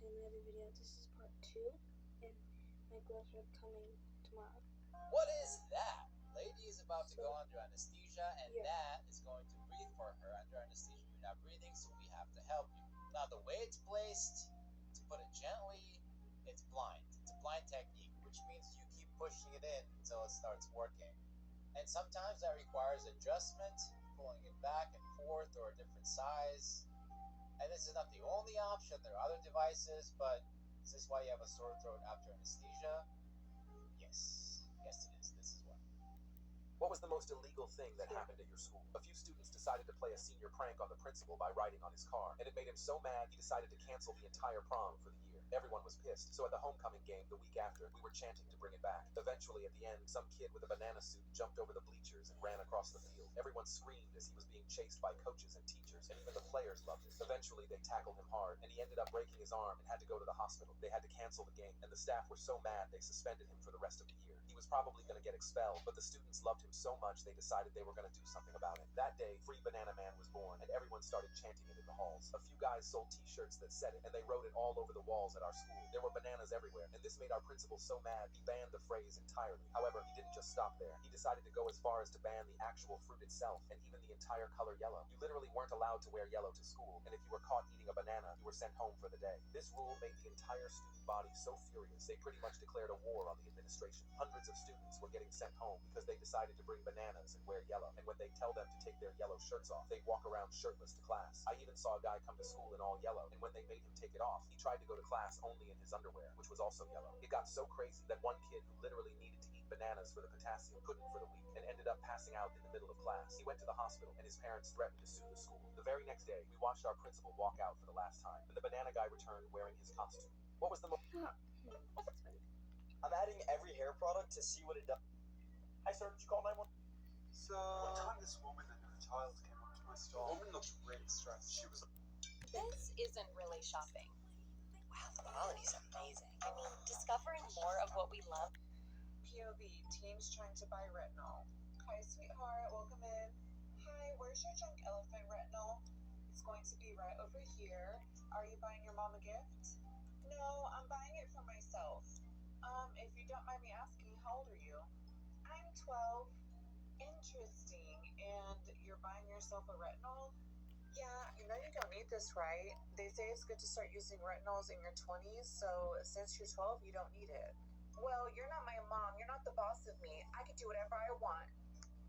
to another video. This is part 2, and my gloves are coming tomorrow. What is that? Lady is about to go under anesthesia, and Nat is going to breathe for her under anesthesia. You're not breathing, so we have to help you. Now, the way it's placed, to put it gently, it's blind. It's a blind technique, which means you keep pushing it in until it starts working. And sometimes that requires adjustment, pulling it back and forth or a different size. And this is not the only option. There are other devices, but is this why you have a sore throat after anesthesia? Yes. Yes, it is. This is why. What was the most illegal thing that happened at your school? A few students decided to play a senior prank on the principal by riding on his car, and it made him so mad he decided to cancel the entire prom for the year. Everyone was pissed, so at the homecoming game the week after, we were chanting to bring it back. Eventually, at the end, some kid with a banana suit jumped over the bleachers and ran across the field. Everyone screamed as he was being chased by coaches and teachers, and even the players loved it. Eventually, they tackled him hard, and he ended up breaking his arm and had to go to the hospital. They had to cancel the game, and the staff were so mad they suspended him for the rest of the year. He was probably going to get expelled, but the students loved him so much they decided they were going to do something about it. That day, Free Banana Man was born, and everyone started chanting it in the halls. A few guys sold t-shirts that said it, and they wrote it all over the walls at our school. There were bananas everywhere, and this made our principal so mad he banned the phrase entirely. However, he didn't just stop there. He decided to go as far as to ban the actual fruit itself, and even the entire color yellow. You literally weren't allowed to wear yellow to school, and if you were caught eating a banana, you were sent home for the day. This rule made the entire student body so furious, they pretty much declared a war on the administration. Hundreds of students were getting sent home because they decided to bring bananas and wear yellow, and when they tell them to take their yellow shirts off, they walk around shirtless to class. I even saw a guy come to school in all yellow, and when they made him take it off, he tried to go to class only in his underwear, which was also yellow. It got so crazy that one kid who literally needed to eat bananas for the potassium couldn't for the week, and ended up passing out in the middle of class. He went to the hospital, and his parents threatened to sue the school. The very next day, we watched our principal walk out for the last time, and the banana guy returned wearing his costume. What was the I'm adding every hair product to see what it does. Hi sir, did you call 911? So, one time this woman and her child came up to my stall. The woman looked really stressed. She was... This isn't really shopping. Wow, the quality's amazing. I mean, discovering more of what we love. POV, teens trying to buy retinol. Hi, sweetheart, welcome in. Hi, where's your junk elephant retinol? It's going to be right over here. Are you buying your mom a gift? No, I'm buying it for myself. If you don't mind me asking, how old are you? I'm 12. Interesting. And you're buying yourself a retinol? Yeah, you know you don't need this, right? They say it's good to start using retinols in your 20s, so since you're 12, you don't need it. Well, you're not my mom. You're not the boss of me. I can do whatever I want.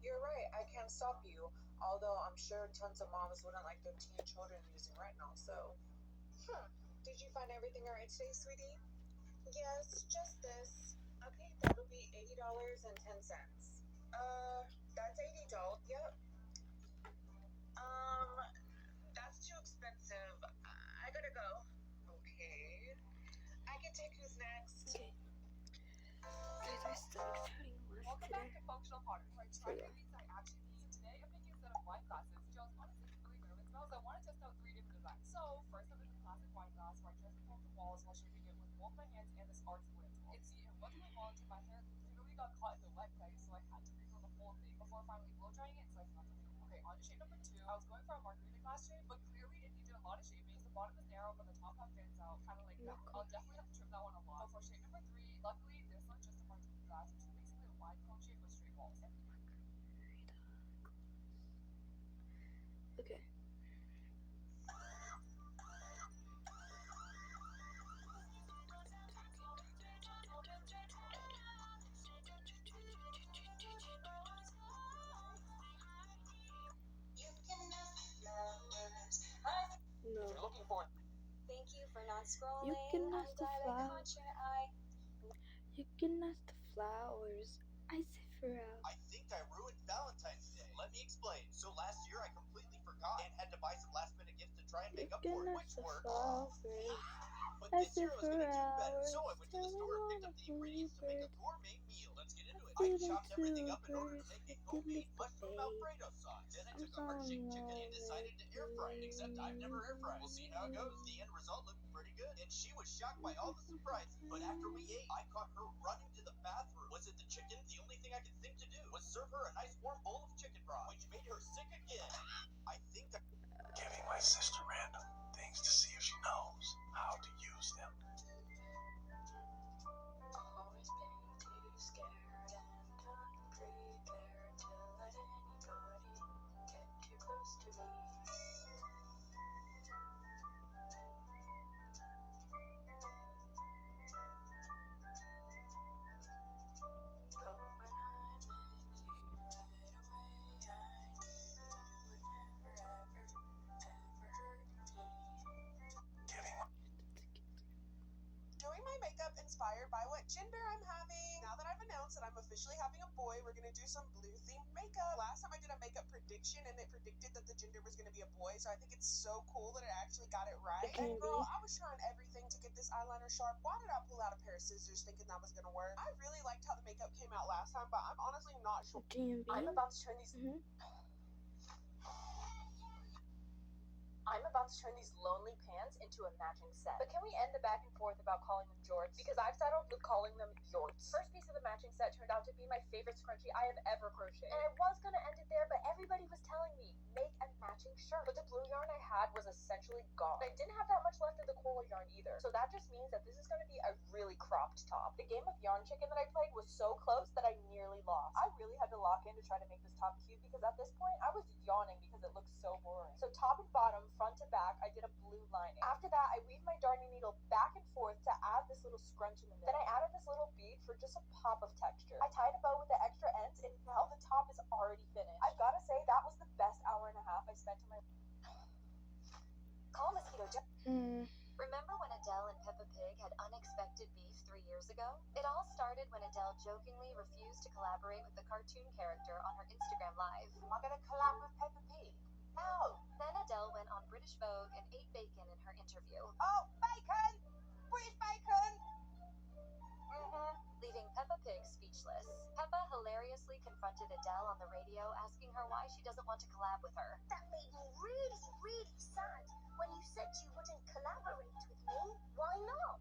You're right. I can't stop you. Although I'm sure tons of moms wouldn't like their teen children using retinol, so... Did you find everything all right today, sweetie? Yes, just this. Okay, that'll be $80.10. That's $80. Yep. That's too expensive. I gotta go. Okay. I can take who's next. Okay. Guys, we're still exciting work Welcome today. back to Functional Pottery, where I tried to these action pieces. Today I'm making a set of wine glasses, which I was honestly really nervous about, so I want to test out 3 different designs. So first up is the classic wine glass, where I transform the walls while shaping it with both my hands and this art split tool. It's it wasn't my fault until my hair literally got caught in the wet clay, so I had to refill the whole thing before finally blow drying it, so I snapped it. Okay, on to shape number 2. I was going for a margarita glass shape, but clearly it needed a lot of shaping. The bottom is narrow, but the top half fans out, kind of like that. I'll definitely have to trim that one a lot. So for shape number 3, luckily this one's just a margarita glass, which is basically a wide cone shape with straight walls. Okay. No. You're looking for... Thank you for not scrolling. You can I'm ask the glad I flowers. caught your eye. You can ask the flowers. I say for out. I think I ruined Valentine's Day. Let me explain. So last year I completely forgot and had to buy some last minute gifts to try and You make up can for it, ask which the worked. flowers. But I this said year I was for gonna do better, hours. so I went to the store and picked up the ingredients to make a gourmet meal. Let's get into it. I chopped everything up in order to make a homemade mushroom Alfredo sauce. Then I took a heart-shaped chicken and decided to air fry it, except I've never air fried. We'll see how it goes. The end result looked pretty good, and she was shocked by all the surprises. But after we ate, I caught her running to the bathroom. Was it the chicken? The only thing I could think to do was serve her a nice warm bowl of chicken broth, which made her sick again. I think that... Giving my sister random things to see if she knows how to use them. inspired by what gender I'm having. Now that I've announced that I'm officially having a boy, we're gonna do some blue-themed makeup. Last time I did a makeup prediction, and it predicted that the gender was gonna be a boy, so I think it's so cool that it actually got it right. It can And girl, be. I was trying everything to get this eyeliner sharp. Why did I pull out a pair of scissors thinking that was gonna work? I really liked how the makeup came out last time, but I'm honestly not sure. DMV. I'm about to turn these lonely pants into a matching set. But can we end the back and forth about calling them jorts? Because I've settled with calling them yorts. First piece of the matching set turned out to be my favorite scrunchie I have ever crocheted. And I was gonna end it there, but everybody was telling me, make a matching shirt. But the blue yarn I had was essentially gone. I didn't have that much left of the coral yarn either. So that just means that this is gonna be a really cropped top. The game of yarn chicken that I played was so close that I nearly lost. I really had to lock in to try to make this top cute because at this point I was yawning because it looked so boring. So top and bottom, front to back, I did a blue lining. After that, I weaved my darning needle back and forth to add this little scrunch in the middle. Then I added this little bead for just a pop of texture. I tied a bow with the extra ends, and now the top is already finished. I've got to say, that was the best hour and a half I spent in my... Call Mosquito Joe. Remember when Adele and Peppa Pig had unexpected beef 3 years ago? It all started when Adele jokingly refused to collaborate with the cartoon character on her Instagram Live. Am I gonna collab with Peppa Pig? No. Then Adele went on British Vogue and ate bacon in her interview. Oh, bacon! British bacon! Leaving Peppa Pig speechless. Peppa hilariously confronted Adele on the radio, asking her why she doesn't want to collab with her. That made me really, really sad when you said you wouldn't collaborate with me. Why not?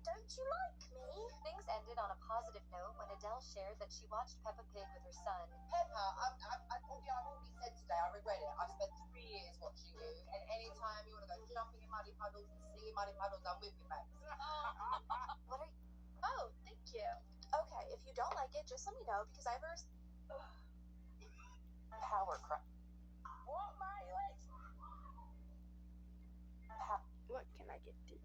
Don't you like me? Things ended on a positive note when Adele shared that she watched Peppa Pig with her son. Peppa, I've already said today, I regret it. I've spent 3 years watching you, and anytime you want to go jumping in muddy puddles and singing muddy puddles, I'm with you, babes. What are you... Oh, thank you. Okay, if you don't like it, just let me know because I've heard... Power crap. What, Miley? What can I get to?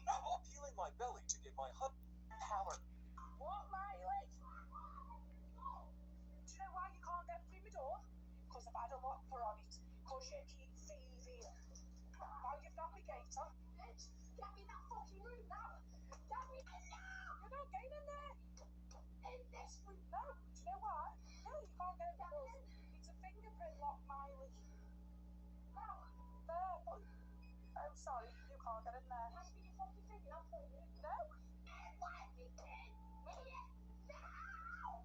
I'm peeling my belly to get my Power. What, Miley? Do you know why you can't get through my door? Because I've had a locker on it. Because you keep thieving. Now you've navigator. Bitch, get me in that fucking room now. Get me in now. You're not getting in there. In this room. No. Do you know why? No, you can't get in because it's a fingerprint lock, Miley. No. There. I'm sorry, you can't get in there. Pass me your fucking finger, I'll tell you. No. Let me in. Here. Now.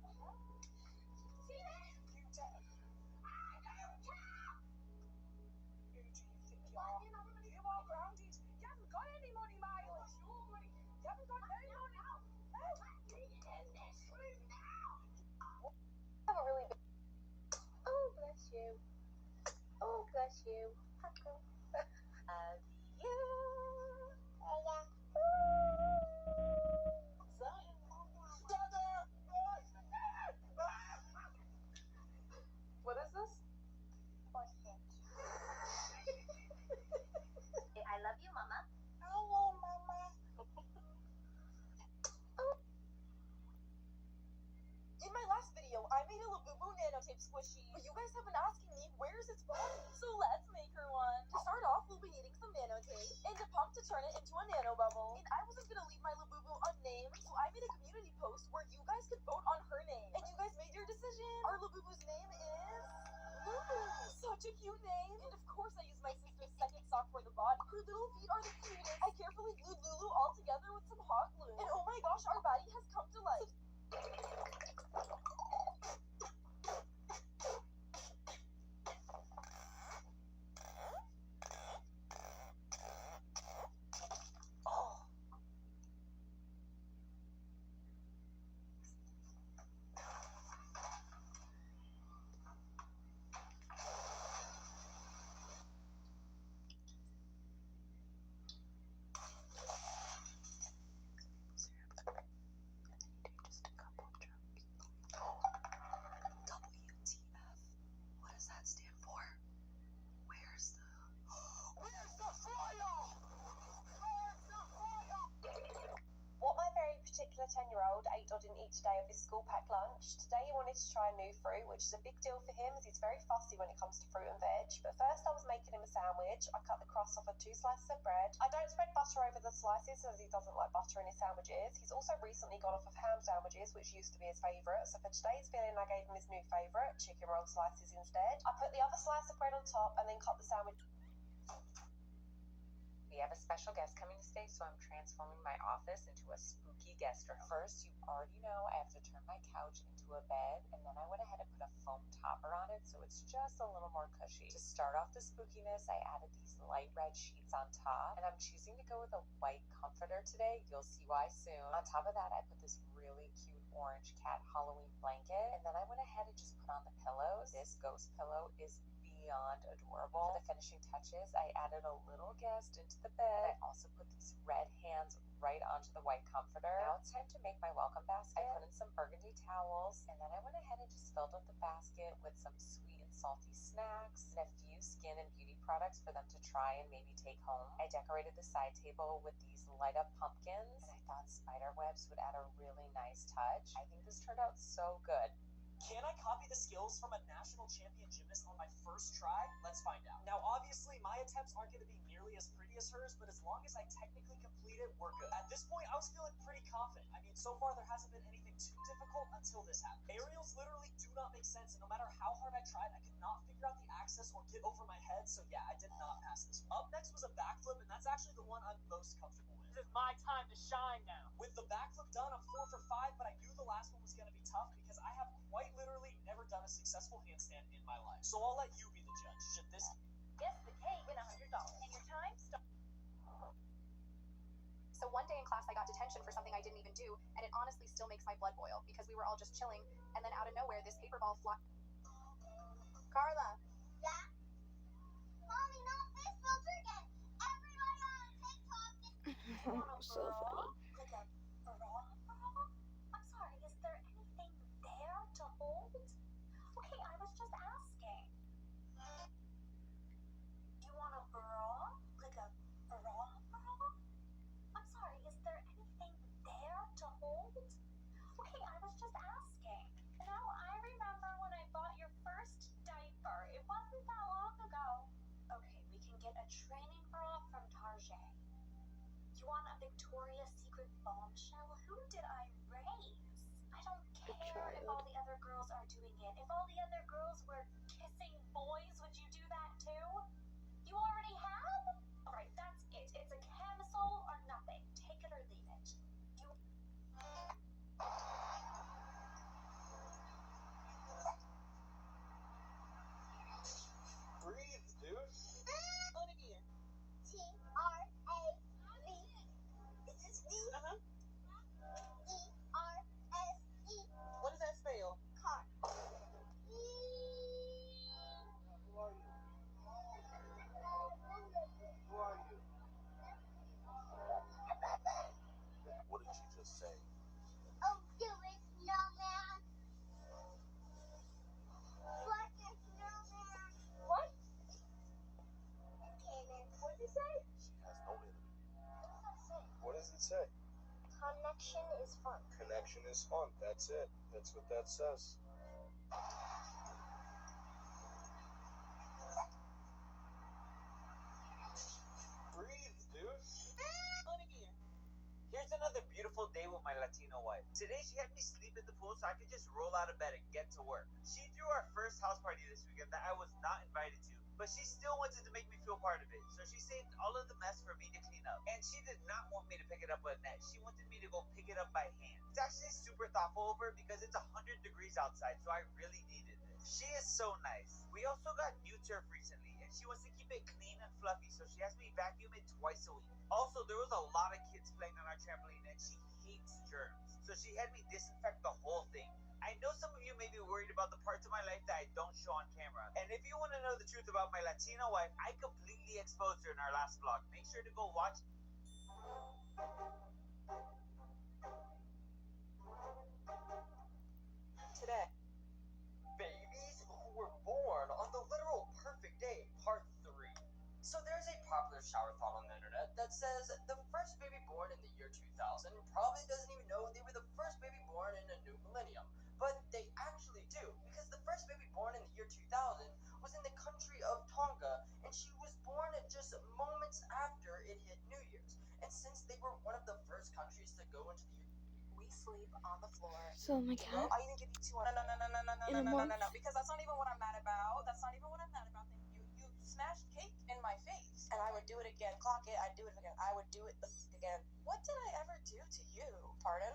See this? You dare. I don't care. Who do you think you are? You are grounded. You haven't got any money, Miley. You haven't got no money. No. Let me in this room now. I haven't really been... Oh, bless you. Oh, bless you. Love you. What is this? I love you, Mama. In my last video, I made a Labubu nanotape squishy, but you guys have been asking me where's its body, so let's make her one. To start off, we'll be needing some nanotape, and a pump to turn it into a nano bubble. And I wasn't gonna leave my Labubu unnamed, so I made a community post where you guys could vote on her name. And you guys made your decision. Our Labubu's name is... Lulu. Such a cute name. And of course I used my sister's second sock for the body. Her little feet are the cutest. I carefully glued Lulu all together with some hot glue. And oh my gosh, our baddie has come to life. What my very particular 10-year-old ate or didn't eat today of this school packed lunch lunch. Today he wanted to try a new fruit, which is a big deal for him as he's very fussy when it comes to fruit and veg. But first I was making him a sandwich. I cut the crust off of 2 slices of bread. I don't spread butter over the slices as he doesn't like butter in his sandwiches. He's also recently gone off of ham sandwiches, which used to be his favourite. So for today's filling I gave him his new favourite, chicken roll slices instead. I put the other slice of bread on top and then cut the sandwich. We have a special guest coming to stay, so I'm transforming my office into a spooky guest room. First, you already know I have to turn my couch into a bed, and then I went ahead and put a foam topper on it so it's just a little more cushy. To start off the spookiness, I added these light red sheets on top, and I'm choosing to go with a white comforter today. You'll see why soon. On top of that, I put this really cute orange cat Halloween blanket, and then I went ahead and just put on the pillows. This ghost pillow is beyond adorable. For the finishing touches, I added a little guest into the bed. I also put these red hands right onto the white comforter. Now it's time to make my welcome basket. I put in some burgundy towels, and then I went ahead and just filled up the basket with some sweet and salty snacks and a few skin and beauty products for them to try and maybe take home. I decorated the side table with these light up pumpkins, and I thought spider webs would add a really nice touch. I think this turned out so good. Can I copy the skills from a national champion gymnast on my first try? Let's find out. Now, obviously, my attempts aren't going to be nearly as pretty as hers, but as long as I technically complete it, we're good. At this point, I was feeling pretty confident. I mean, so far, there hasn't been anything too difficult until this happened. Aerials literally do not make sense, and no matter how hard I tried, I could not figure out the axis or get over my head, so yeah, I did not pass this one. Up next was a backflip, and that's actually the one I'm most comfortable with. This is my time to shine now. With the backflip done, I'm 4 for 5, but I knew the last one was going to be tough because I have quite literally never done a successful handstand in my life. So I'll let you be the judge. Should this... Yes, the cake and $100. And your time starts. So one day in class I got detention for something I didn't even do, and it honestly still makes my blood boil because we were all just chilling, and then out of nowhere this paper ball fly. Carla. Yeah? Mommy, not this filter again. Everybody on TikTok is So funny. like a bra? I'm sorry, is there anything there to hold? Okay, I was just asking. You want a bra? Like a bra? I'm sorry, is there anything there to hold? Okay, I was just asking. No, I remember when I bought your first diaper. It wasn't that long ago. Okay, we can get a training bra from Target. You want a Victoria's Secret bombshell? Who did I raise? I don't care if all the other girls are doing it. If all the other girls were kissing boys, would you do that too? You already have? Alright, that's it. It's a camisole or nothing. Take it or leave it. You... Breathe, dude. Olivia. T-R-A-V. Is this V? Uh-huh. E-R-S-E. What does that spell? Car. Who are you? Who are you? What did she just say? Oh, do it, snowman. What is snowman? What? Cannon. What did it say? She has no enemy. What does it say? Connection is fun. Connection is fun. That's it. That's what that says. Breathe, dude. Here's another beautiful day with my Latino wife. Today she had me sleep in the pool so I could just roll out of bed and get to work. She threw our first house party this weekend that I was not invited to, but she still wanted to make me feel part of it. So she saved all of the mess for me to clean up. And she did not want me to pick it up with a net. She wanted me to go pick it up by hand. It's actually super thoughtful of her because it's 100 degrees outside, so I really needed it. She is so nice. We also got new turf recently, and she wants to keep it clean and fluffy, so she has me vacuum it twice a week. Also, there was a lot of kids playing on our trampoline, and she hates germs, so she had me disinfect the whole thing. I know some of you may be worried about the parts of my life that I don't show on camera, and if you want to know the truth about my Latino wife, I completely exposed her in our last vlog. Make sure to go watch. Today. Babies who were born on the literal perfect day, part 3. So there's a popular shower thought on the internet that says the first baby born in the year 2000 probably doesn't even know they were the first baby born in a new millennium. But they 2000 was in the country of Tonga, and she was born just moments after it hit New Year's. And since they were one of the first countries to go into the We sleep on the floor. So my cat I even give you two. No. Because that's not even what I'm mad about. That's not even what I'm mad about. You smashed cake in my face, and I would do it again. Clock it. I'd do it again. I would do it again. What did I ever do to you? Pardon?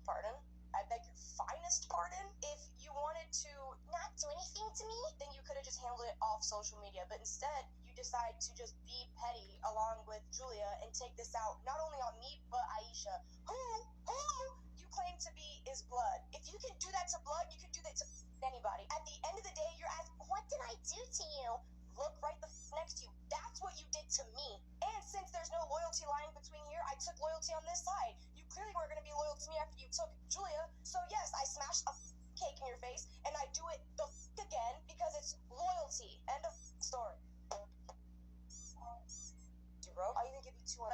Pardon? I beg your finest pardon? If you wanted to not do anything to me, then you could have just handled it off social media. But instead, you decide to just be petty along with Julia and take this out not only on me, but Aisha, who you claim to be is Blood. If you can do that to Blood, you can do that to anybody. At the end of the day, you're asking, what did I do to you? Look right the next to you. That's what you did to me. And since there's no loyalty lying between here, I took loyalty on this side. You clearly weren't going to be loyal to me after you took Julia. So yes, I smashed a cake in your face, and I do it the again because it's loyalty. End of story. Bro, I even give you two. No.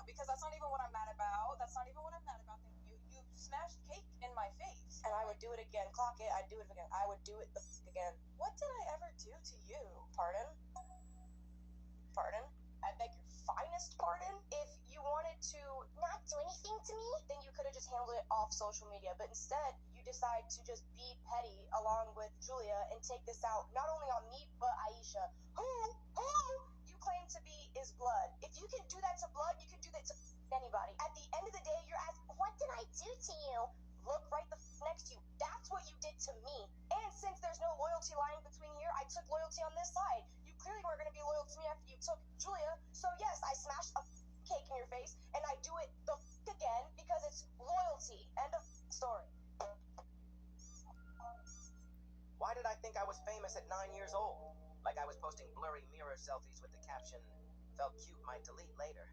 Because that's not even what I'm mad about. That's not even what I'm mad about. You smashed cake in my face, and I would do it again. Clock it. I'd do it again. I would do it again. What did I ever do to you? Pardon? Pardon? I beg your finest pardon? If you wanted to not do anything to me, then you could have just handled it off social media. But instead, you decide to just be petty along with Julia and take this out not only on me, but Aisha, who you claim to be is Blood. If you can do that to Blood, you can do that to anybody. At the end of the day, you're asking, what did I do to you? Look right the next to you. That's what you did to me. And since there's no loyalty lying between here, I took loyalty on this side. You clearly weren't going to be loyal to me after you took Julia. So yes, I smashed a cake in your face, and I do it the again because it's loyalty. End of story. Why did I think I was famous at 9 years old? Like I was posting blurry mirror selfies with the caption, felt cute, might delete later.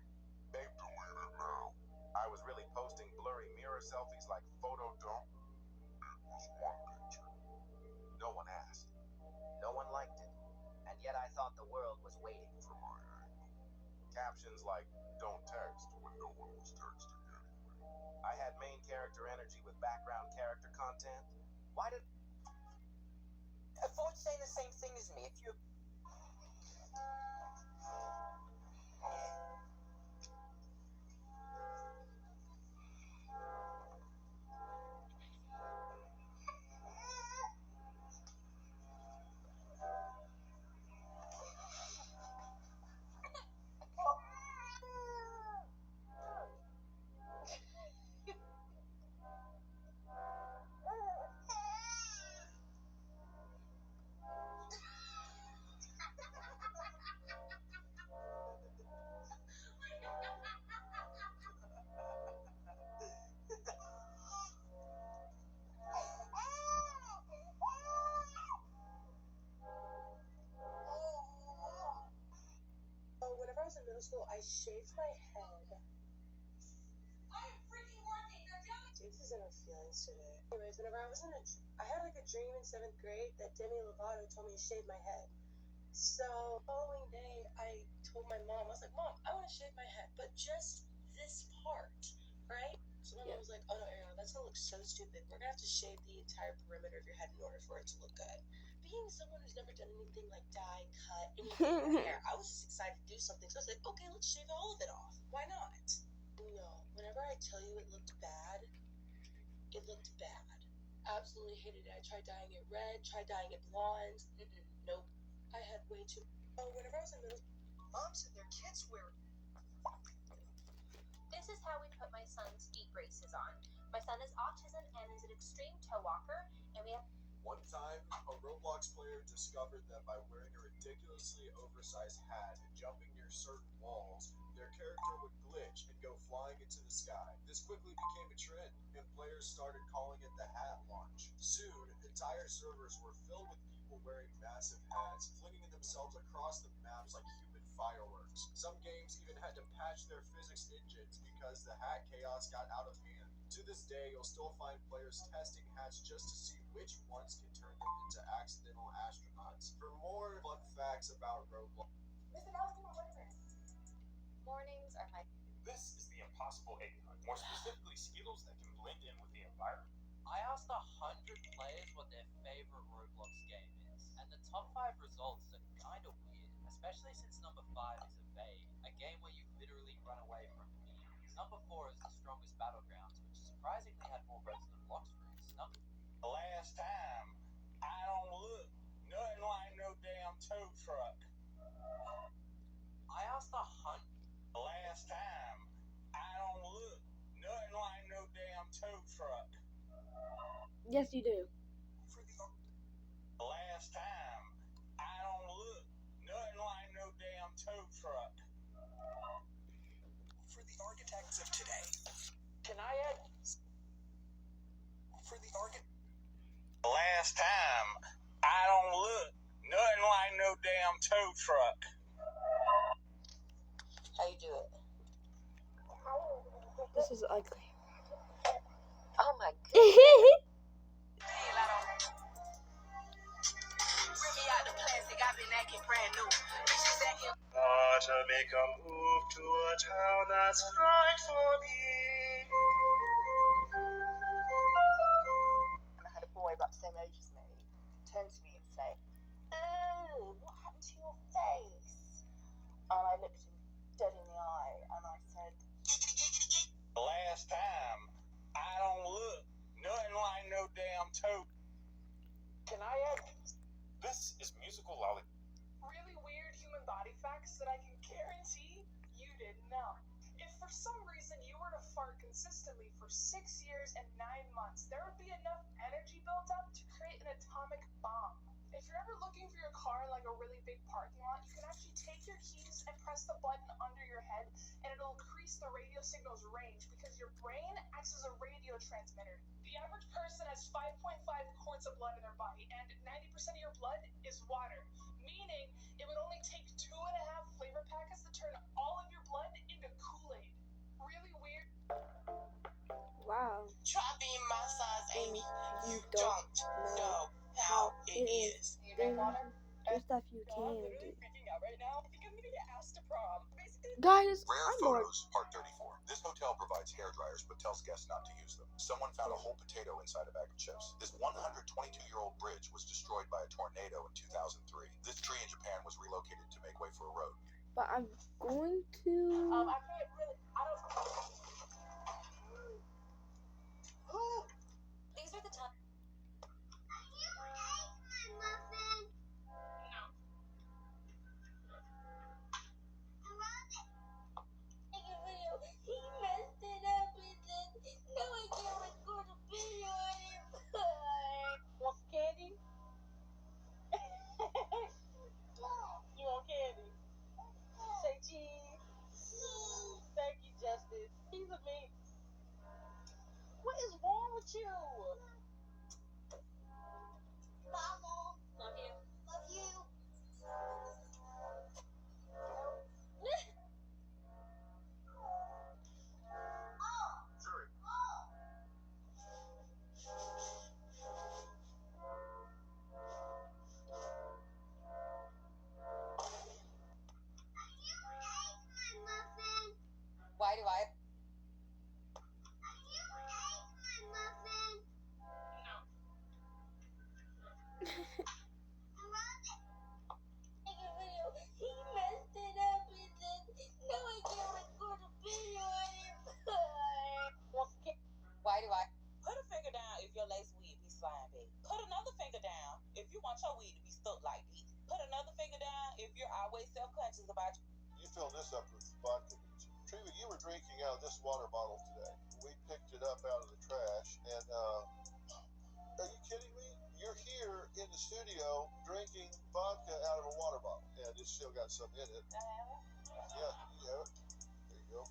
They delete it now. I was really posting blurry mirror selfies like photo dump. It was one picture. No one asked. No one liked it. And yet I thought the world was waiting for my angle. Captions like, don't text when no one was texting anyway. I had main character energy with background character content. Why did... Avoid saying the same thing as me. If you... Whenever I was in middle school, I shaved my head. I'm freaking working. They're doing. This is in her feelings today. Anyways, whenever I was I had like a dream in 7th grade that Demi Lovato told me to shave my head. So the following day, I told my mom, I was like, Mom, I want to shave my head, but just this part, right? So my mom was like, oh no, Ariana, that's gonna look so stupid. We're gonna have to shave the entire perimeter of your head in order for it to look good. Being someone who's never done anything like dye, cut, anything in my hair, I was just excited to do something. So I was like, okay, let's shave all of it off. Why not? No, whenever I tell you it looked bad, it looked bad. Absolutely hated it. I tried dyeing it red, tried dyeing it blonde. Nope. I had way too. Oh, whenever I was in middle school, moms and their kids wear. This is how we put my son's feet braces on. My son is autism and is an extreme toe walker, and we have. One time, a Roblox player discovered that by wearing a ridiculously oversized hat and jumping near certain walls, their character would glitch and go flying into the sky. This quickly became a trend, and players started calling it the hat launch. Soon, entire servers were filled with people wearing massive hats, flinging themselves across the maps like human fireworks. Some games even had to patch their physics engines because the hat chaos got out of hand. To this day, you'll still find players testing hats just to see which ones can turn them into accidental astronauts. For more fun facts about Roblox. Mornings are my. This is the Impossible Egg Hunt, more specifically Skittles that can blend in with the environment. I asked 100 players what their favorite Roblox game is, and the top 5 results are kind of weird, especially since number 5 is Evade, a game where you literally run away from enemies. Number 4 is The Strongest Battlegrounds, which surprisingly had more votes than Blox Fruits. The last time, I don't look nothing like no damn tow truck. I asked a hunt. The last time, I don't look nothing like no damn tow truck. Yes, you do. The last time, I don't look nothing like no damn tow truck. For the architects of today. Can I add? For the The last time, I don't look nothing like no damn tow truck. How you do it? This is ugly. Oh my To make a move to a town that's right for me. And I had a boy about the same age as me turn to me and say, "Oh, what happened to your face?" And I looked him dead in the eye and I said, The last time, I don't look nothing like no damn tow. Can I add? This is musical lolly. Really weird human body facts that I can guarantee you didn't know. If for some reason you were to fart consistently for 6 years and 9 months, there would be enough energy built up to create an atomic bomb. If you're ever looking for your car in like a really big parking lot, you can actually take your keys and press the button under your head and it'll increase the radio signal's range because your brain acts as a radio transmitter. The average person has 5.5 quarts of blood in their body and 90% of your blood is water, meaning it would only take 2.5 flavor packets to turn all of your blood into Kool-Aid. Really weird. Wow. Try being my size, Amy. You don't know how it is. "Do you drink water?" There's stuff you I'm can literally do. freaking out right now. I think I'm gonna get asked to prom. Basically, Guys, Rare I'm bored. Photos, Part 34. This hotel provides hair dryers but tells guests not to use them. Someone found a whole potato inside a bag of chips. This 122-year-old bridge was destroyed by a tornado in 2003. This tree in Japan was relocated to make way for a road. But I'm going to. I can't really. I don't. These are the times. He messed it up and then now I can't record a video anymore. Want some candy? You want candy? Say cheese. Thank you, Justice. He's a me. What is wrong with you? Mama. Love you. Love you. Why do I? He messed it up and then now I can't record a video anymore. Why do I? Put a finger down if your lace weed be slimy. Put another finger down if you want your weed to be stuck like this. Put another finger down if you're always self-conscious about You fill this up with vodka. Treva, you were drinking out of this water bottle today. We picked it up out of the trash, and are you kidding me? You're here in the studio drinking vodka out of a water bottle, and it's still got some in it. Yeah, you have it. There you go.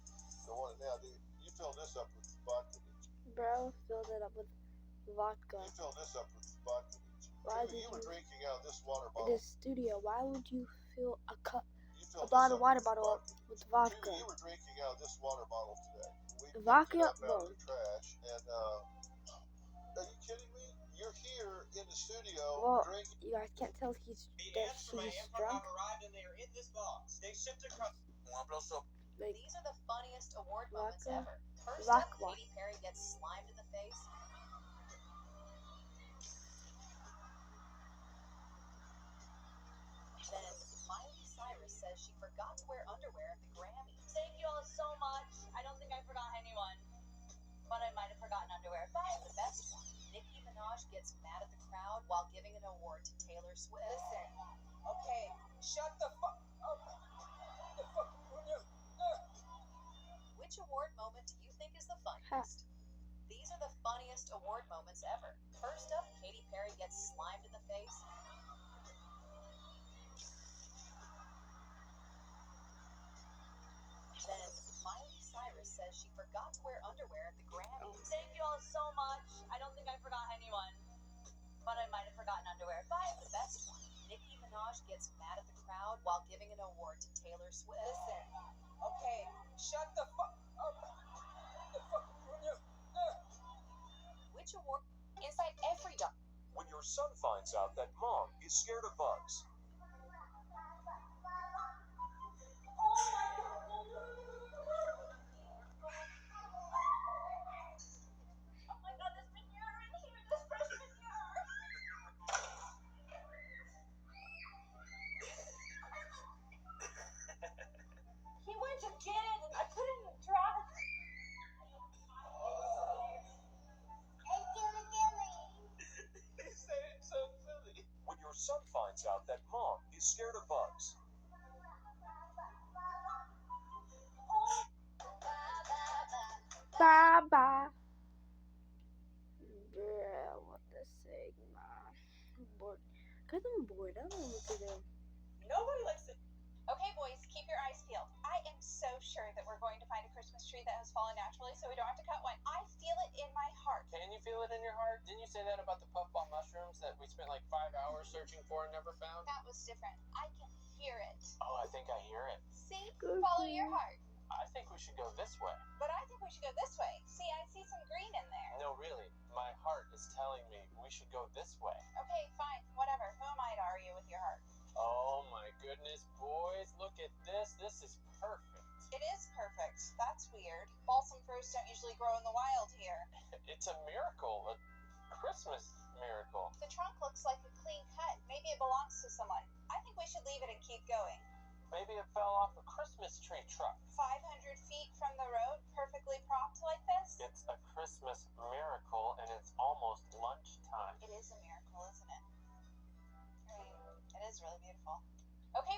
Go on it now, dude. You fill this up with vodka. Bro filled it up with vodka. You fill this up with vodka. Why Treva, did you were you? drinking out of this water In bottle. this studio, why would you fill a cup, fill a bottle this of up water with bottle up with vodka? You were drinking out of this water bottle today. We picked Vodka? it up out Bro. of the trash, and are you kidding me? You're here in the studio Well, drinking. you guys can't tell he's The that ants from my she's improv drunk. have arrived and they are in this box. They shipped across. Like, These are the funniest award moments vodka? ever. First Vodka. up, Katy Perry gets slimed in the face. forgot to wear underwear at the Grammys. Thank you all so much. I don't think I forgot anyone, but I might have forgotten underwear. Bye. And the best one, Nicki Minaj gets mad at the crowd while giving an award to Taylor Swift. Listen, okay, shut the fuck up. The fuck. Which award moment do you think is the funniest? These are the funniest award moments ever. First up, Katy Perry gets slimed in the face. Then Miley Cyrus says she forgot to wear underwear at the Grammys. Thank you all so much. I don't think I forgot anyone, but I might have forgotten underwear. Bye. And the best one, Nicki Minaj gets mad at the crowd while giving an award to Taylor Swift. Listen, okay, shut the fuck up. The fuck. Which award? Inside every dog. When your son finds out that mom is scared of bugs. Oh my god, there's manure in here. There's fresh manure. He went to get it and I put it in the trash. He said it so silly. When your son finds out that mom is scared of bugs. Baba. Bruh, what the sigma? Bored. Cause I'm bored. I don't know what to do. Nobody likes it. Okay, boys, keep your eyes peeled. I am so sure that we're going to find a Christmas tree that has fallen naturally, so we don't have to cut one. I feel it in my heart. Can you feel it in your heart? Didn't you say that about the puffball mushrooms that we spent like 5 hours searching for and never found? That was different. I can hear it. Oh, I think I hear it. See? Good Follow for your you. heart. I think we should go this way. But I think we should go this way. See, I see some green in there. No, really. My heart is telling me we should go this way. Okay, fine. Whatever. Who am I to argue with your heart? Oh my goodness, boys. Look at this. This is perfect. It is perfect. That's weird. Balsam firs don't usually grow in the wild here. It's a miracle. A Christmas miracle. The trunk looks like a clean cut. Maybe it belongs to someone. I think we should leave it and keep going. Maybe it fell off a Christmas tree truck. 500 feet from the road, perfectly propped like this? It's a Christmas miracle, and it's almost lunchtime. It is a miracle, isn't it? I mean, it is really beautiful. Okay.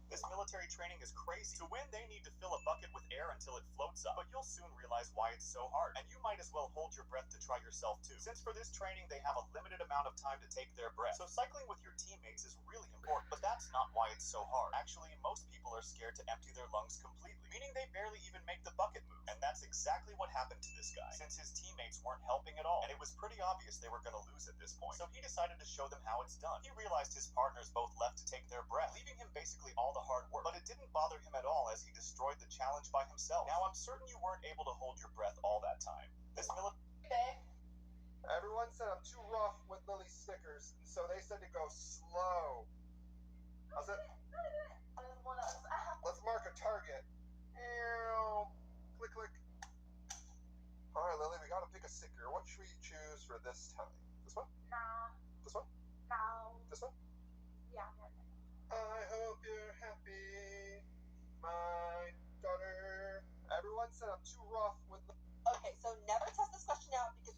This military training is crazy. To win, they need to fill a bucket with air until it floats up. But you'll soon realize why it's so hard. And you might as well hold your breath to try yourself too. Since for this training, they have a limited amount of time to take their breath. So cycling with your teammates is really important. But that's not why it's so hard. Actually, most people are scared to empty their lungs completely, meaning they barely even make the bucket move. And that's exactly what happened to this guy, since his teammates weren't helping at all. And it was pretty obvious they were going to lose at this point. So he decided to show them how it's done. He realized his partners both left to take their breath, leaving him basically all the hard work. But it didn't bother him at all as he destroyed the challenge by himself. Now, I'm certain you weren't able to hold your breath all that time. This military... Everyone said I'm too rough with Lily's stickers, so they said to go slow. How's it? Let's mark a target. Click, click. Alright, Lily, we gotta pick a sticker. What should we choose for this time? This one? Nah. This one? No. This one? Yeah. I hope you're happy, my daughter. Everyone said I'm too rough with... Okay, so never test this question out because...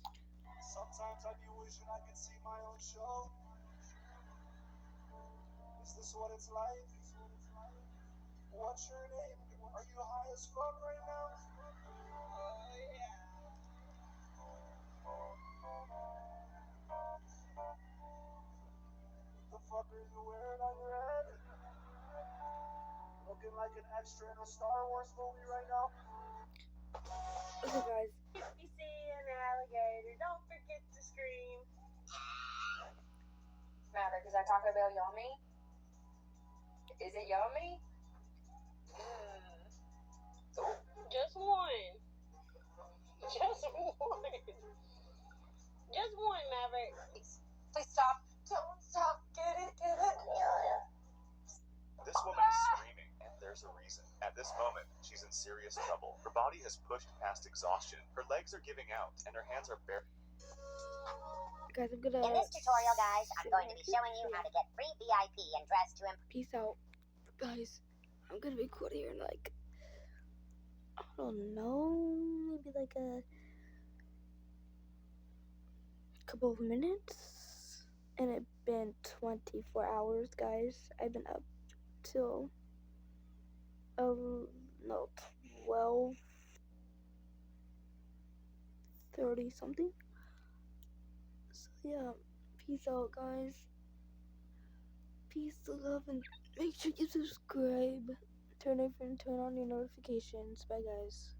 Sometimes I be wishing I could see my own show. Is this what it's like? What's your name? Are you high as fuck right now? What the fuck are you wearing on your head? Looking like an extra in a Star Wars movie right now. Okay, guys. If you see an alligator, don't forget to scream. Maverick, is that Taco Bell yummy? Is it yummy? Just one. Just one. Just one, Maverick. Please stop. Don't stop. Get it. This woman is screaming, and there's a reason. At this moment, she's in serious trouble. Her body has pushed past exhaustion. Her legs are giving out, and her hands are bare. Guys, I'm gonna. In this tutorial, guys, I'm going to be showing you how to get free VIP and dress to impress. Peace out, guys. I'm gonna be quit here in like, I don't know, maybe like a couple of minutes. And it's been 24 hours, guys. I've been up till 12:30 something. So yeah, peace out, guys. Peace, love, and make sure you subscribe. Turn on your notifications. Bye, guys.